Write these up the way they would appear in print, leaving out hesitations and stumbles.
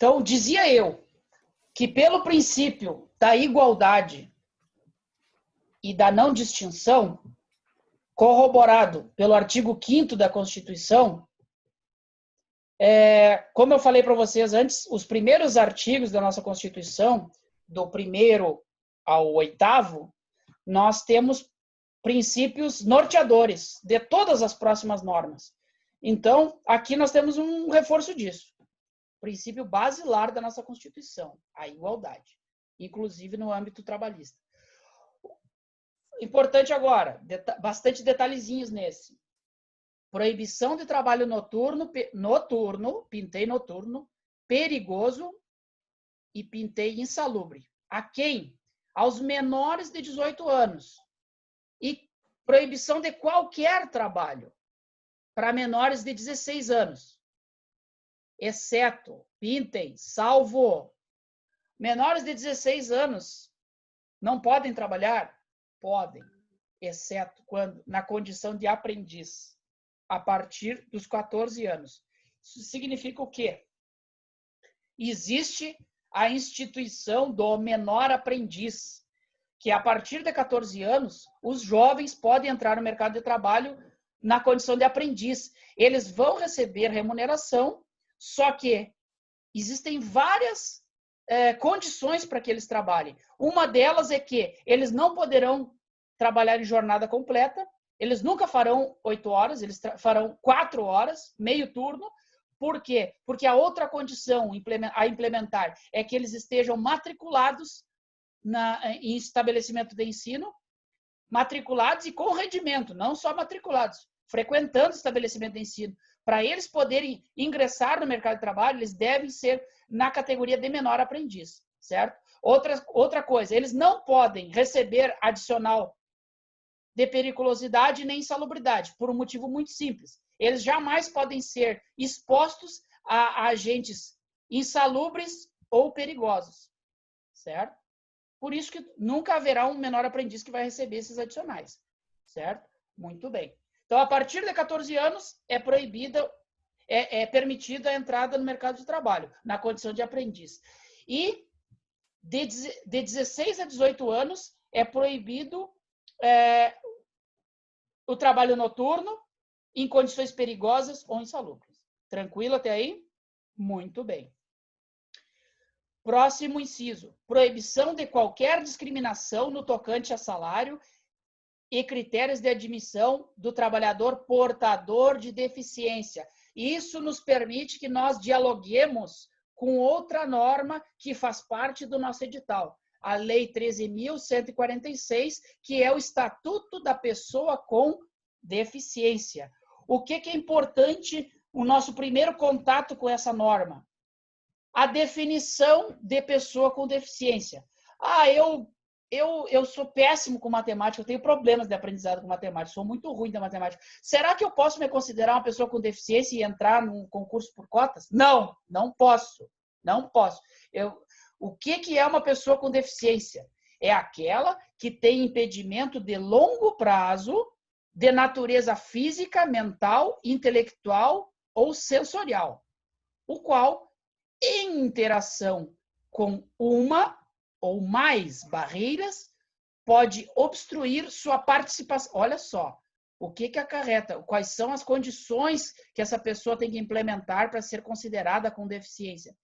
Então, dizia eu que pelo princípio da igualdade e da não distinção, corroborado pelo artigo 5º da Constituição, como eu falei para vocês antes, os primeiros artigos da nossa Constituição, do 1º ao 8º, nós temos princípios norteadores de todas as próximas normas. Então, aqui nós temos um reforço disso. Princípio basilar da nossa Constituição, a igualdade, inclusive no âmbito trabalhista. Importante agora, bastante detalhezinhos nesse. Proibição de trabalho noturno, pintei noturno, perigoso e pintei insalubre. A quem? Aos menores de 18 anos. E proibição de qualquer trabalho para menores de 16 anos. Exceto, pintem, salvo, menores de 16 anos não podem trabalhar? Podem, exceto quando na condição de aprendiz, a partir dos 14 anos. Isso significa o quê? Existe a instituição do menor aprendiz, que a partir de 14 anos, os jovens podem entrar no mercado de trabalho na condição de aprendiz. Eles vão receber remuneração, só que existem várias condições para que eles trabalhem. Uma delas é que eles não poderão trabalhar em jornada completa, eles nunca farão 8 horas, eles farão 4 horas, meio turno. Por quê? Porque a outra condição a implementar é que eles estejam matriculados em estabelecimento de ensino, matriculados e com rendimento, não só matriculados, frequentando estabelecimento de ensino. Para eles poderem ingressar no mercado de trabalho, eles devem ser na categoria de menor aprendiz, certo? Outra coisa, eles não podem receber adicional de periculosidade nem insalubridade, por um motivo muito simples. Eles jamais podem ser expostos a agentes insalubres ou perigosos, certo? Por isso que nunca haverá um menor aprendiz que vai receber esses adicionais, certo? Muito bem. Então, a partir de 14 anos, é permitida a entrada no mercado de trabalho, na condição de aprendiz. E de 16 a 18 anos, é proibido o trabalho noturno em condições perigosas ou insalubres. Tranquilo até aí? Muito bem. Próximo inciso. Proibição de qualquer discriminação no tocante a salário e critérios de admissão do trabalhador portador de deficiência. Isso nos permite que nós dialoguemos com outra norma que faz parte do nosso edital, a Lei 13.146, que é o Estatuto da Pessoa com Deficiência. O que é importante, o nosso primeiro contato com essa norma? A definição de pessoa com deficiência. Eu sou péssimo com matemática, eu tenho problemas de aprendizado com matemática, sou muito ruim da matemática. Será que eu posso me considerar uma pessoa com deficiência e entrar num concurso por cotas? Não, não posso. Não posso. O que é uma pessoa com deficiência? É aquela que tem impedimento de longo prazo, de natureza física, mental, intelectual ou sensorial, o qual, em interação com uma ou mais barreiras, pode obstruir sua participação. Olha só, o que acarreta? Quais são as condições que essa pessoa tem que implementar para ser considerada com deficiência?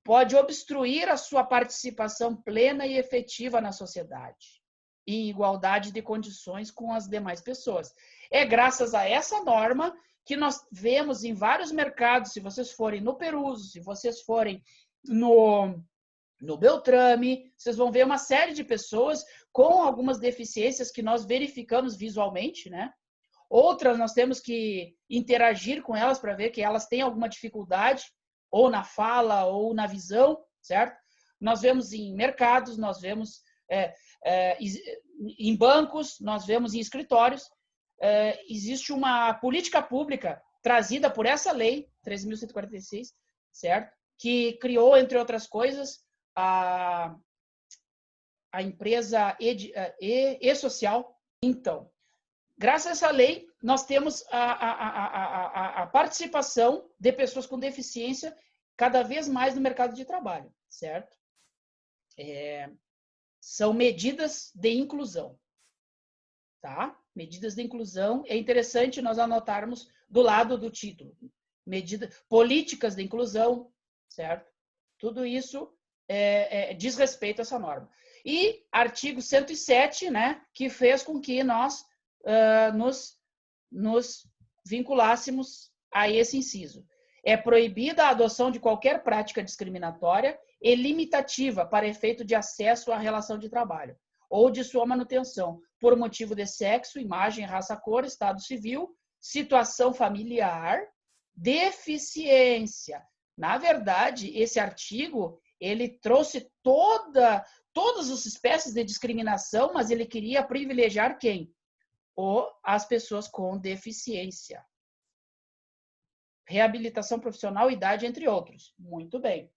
Pode obstruir a sua participação plena e efetiva na sociedade, em igualdade de condições com as demais pessoas. É graças a essa norma que nós vemos em vários mercados, se vocês forem no Peruso, se vocês forem no Beltrame, vocês vão ver uma série de pessoas com algumas deficiências que nós verificamos visualmente, né? Outras nós temos que interagir com elas para ver que elas têm alguma dificuldade, ou na fala, ou na visão, certo? Nós vemos em mercados, nós vemos em bancos, nós vemos em escritórios. Existe uma política pública trazida por essa lei, 13.146, certo? Que criou, entre outras coisas, a empresa E-Social. Então, graças a essa lei, nós temos a participação de pessoas com deficiência cada vez mais no mercado de trabalho, certo? São medidas de inclusão, tá? Medidas de inclusão, é interessante nós anotarmos do lado do título. Políticas de inclusão, certo? Tudo isso diz respeito a essa norma. E artigo 107, né, que fez com que nós nos vinculássemos a esse inciso. É proibida a adoção de qualquer prática discriminatória e limitativa para efeito de acesso à relação de trabalho ou de sua manutenção, por motivo de sexo, imagem, raça, cor, estado civil, situação familiar, deficiência. Na verdade, esse artigo, ele trouxe todas as espécies de discriminação, mas ele queria privilegiar quem? As pessoas com deficiência. Reabilitação profissional, idade, entre outros. Muito bem.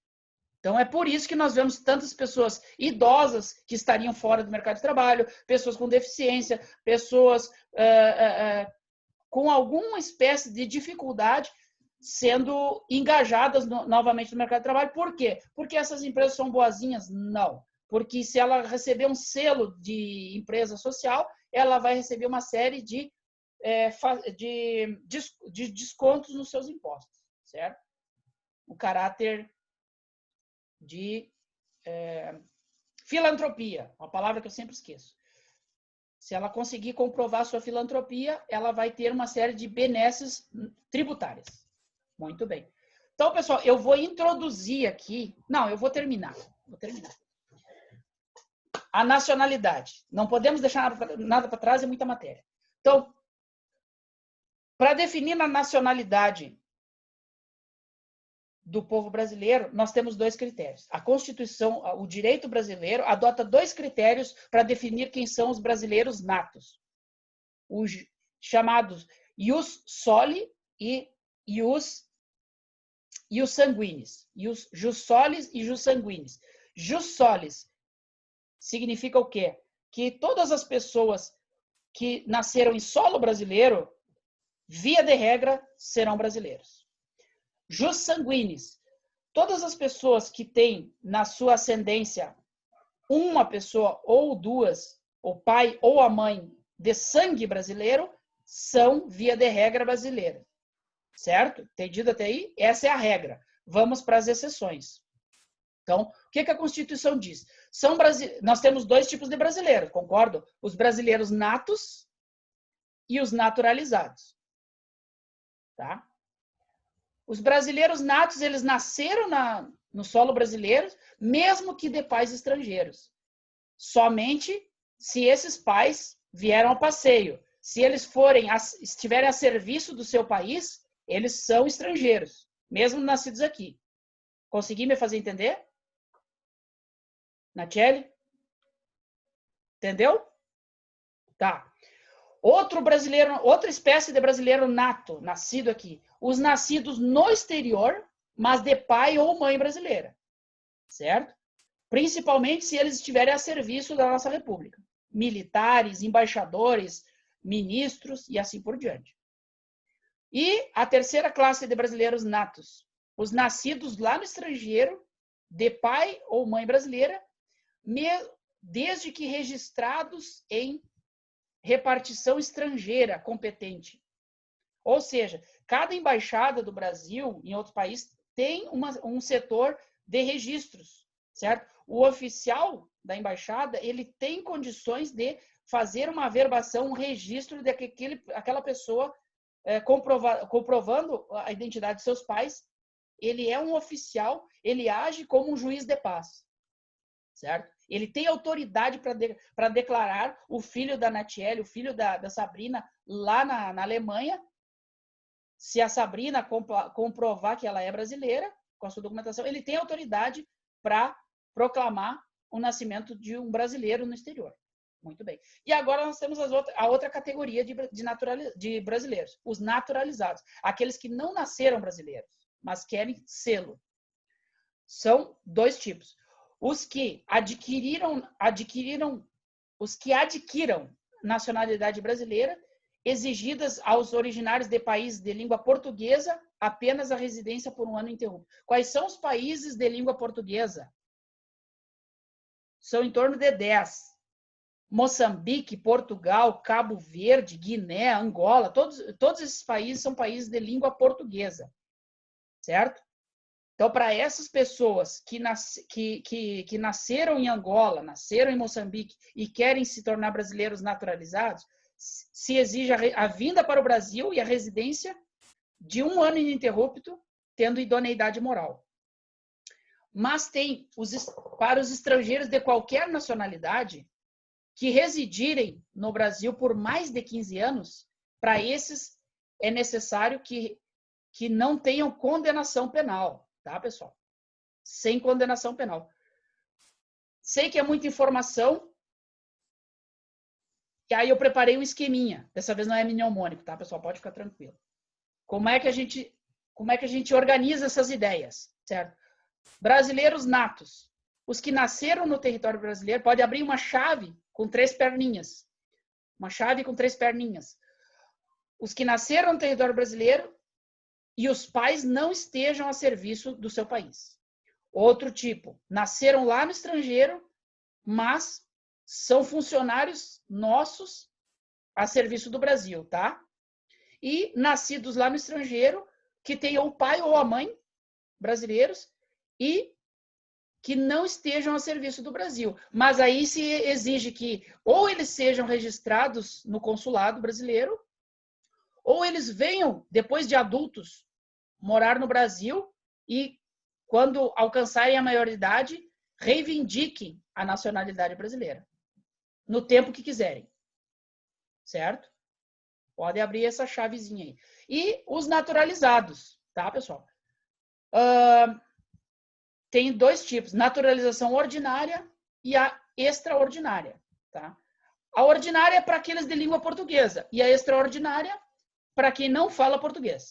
Então, é por isso que nós vemos tantas pessoas idosas que estariam fora do mercado de trabalho, pessoas com deficiência, pessoas com alguma espécie de dificuldade sendo engajadas novamente no mercado de trabalho. Por quê? Porque essas empresas são boazinhas? Não. Porque se ela receber um selo de empresa social, ela vai receber uma série de descontos nos seus impostos, certo? O caráter de filantropia, uma palavra que eu sempre esqueço. Se ela conseguir comprovar sua filantropia, ela vai ter uma série de benesses tributárias. Muito bem. Então, pessoal, eu vou introduzir aqui... Não, eu vou terminar. A nacionalidade. Não podemos deixar nada para trás, é muita matéria. Então, para definir a nacionalidade do povo brasileiro, nós temos 2 critérios. A Constituição, o direito brasileiro, adota 2 critérios para definir quem são os brasileiros natos. Os chamados ius soli e ius sanguinis. Jus solis e jus sanguinis. Jus solis significa o quê? Que todas as pessoas que nasceram em solo brasileiro, via de regra, serão brasileiros. Jus sanguinis. Todas as pessoas que têm na sua ascendência uma pessoa ou 2, o pai ou a mãe de sangue brasileiro, são, via de regra, brasileira. Certo? Entendido até aí? Essa é a regra. Vamos para as exceções. Então, o que a Constituição diz? Nós temos 2 tipos de brasileiros, concordo? Os brasileiros natos e os naturalizados. Tá? Os brasileiros natos, eles nasceram no solo brasileiro, mesmo que de pais estrangeiros. Somente se esses pais vieram ao passeio. Se eles estiverem a serviço do seu país, eles são estrangeiros, mesmo nascidos aqui. Consegui me fazer entender? Nacheli? Entendeu? Tá. Outra espécie de brasileiro nato, nascido aqui. Os nascidos no exterior, mas de pai ou mãe brasileira. Certo? Principalmente se eles estiverem a serviço da nossa república. Militares, embaixadores, ministros e assim por diante. E a terceira classe de brasileiros natos. Os nascidos lá no estrangeiro, de pai ou mãe brasileira, desde que registrados em repartição estrangeira competente. Ou seja, cada embaixada do Brasil em outro país tem um setor de registros, certo? O oficial da embaixada, ele tem condições de fazer uma averbação, um registro de aquela pessoa comprovando a identidade de seus pais. Ele é um oficial, ele age como um juiz de paz, certo? Ele tem autoridade para declarar o filho da Nacheli, o filho da Sabrina, lá na Alemanha. Se a Sabrina comprovar que ela é brasileira, com a sua documentação, ele tem autoridade para proclamar o nascimento de um brasileiro no exterior. Muito bem. E agora nós temos a outra categoria de brasileiros, os naturalizados, aqueles que não nasceram brasileiros, mas querem sê-lo. São 2 tipos. Os que adquiram nacionalidade brasileira, exigidas aos originários de países de língua portuguesa apenas a residência por 1 ano ininterrupto. Quais são os países de língua portuguesa? São em torno de 10. Moçambique, Portugal, Cabo Verde, Guiné, Angola, todos esses países são países de língua portuguesa, certo? Então, para essas pessoas que nasceram em Angola, nasceram em Moçambique e querem se tornar brasileiros naturalizados, se exige a vinda para o Brasil e a residência de 1 ano ininterrupto, tendo idoneidade moral. Mas tem, para os estrangeiros de qualquer nacionalidade, que residirem no Brasil por mais de 15 anos, para esses é necessário que não tenham condenação penal, tá, pessoal? Sem condenação penal. Sei que é muita informação, e aí eu preparei um esqueminha. Dessa vez não é mnemônico, tá, pessoal? Pode ficar tranquilo. Como é que a gente organiza essas ideias, certo? Brasileiros natos. Os que nasceram no território brasileiro podem abrir uma chave com 3 perninhas. Uma chave com 3 perninhas. Os que nasceram no território brasileiro e os pais não estejam a serviço do seu país. Outro tipo, nasceram lá no estrangeiro, mas são funcionários nossos a serviço do Brasil, tá? E nascidos lá no estrangeiro, que tenham o pai ou a mãe brasileiros e que não estejam a serviço do Brasil. Mas aí se exige que ou eles sejam registrados no consulado brasileiro, ou eles venham, depois de adultos, morar no Brasil e, quando alcançarem a maioridade, reivindiquem a nacionalidade brasileira, no tempo que quiserem. Certo? Pode abrir essa chavezinha aí. E os naturalizados, tá, pessoal? Tem 2 tipos, naturalização ordinária e a extraordinária, tá? A ordinária é para aqueles de língua portuguesa e a extraordinária para quem não fala português.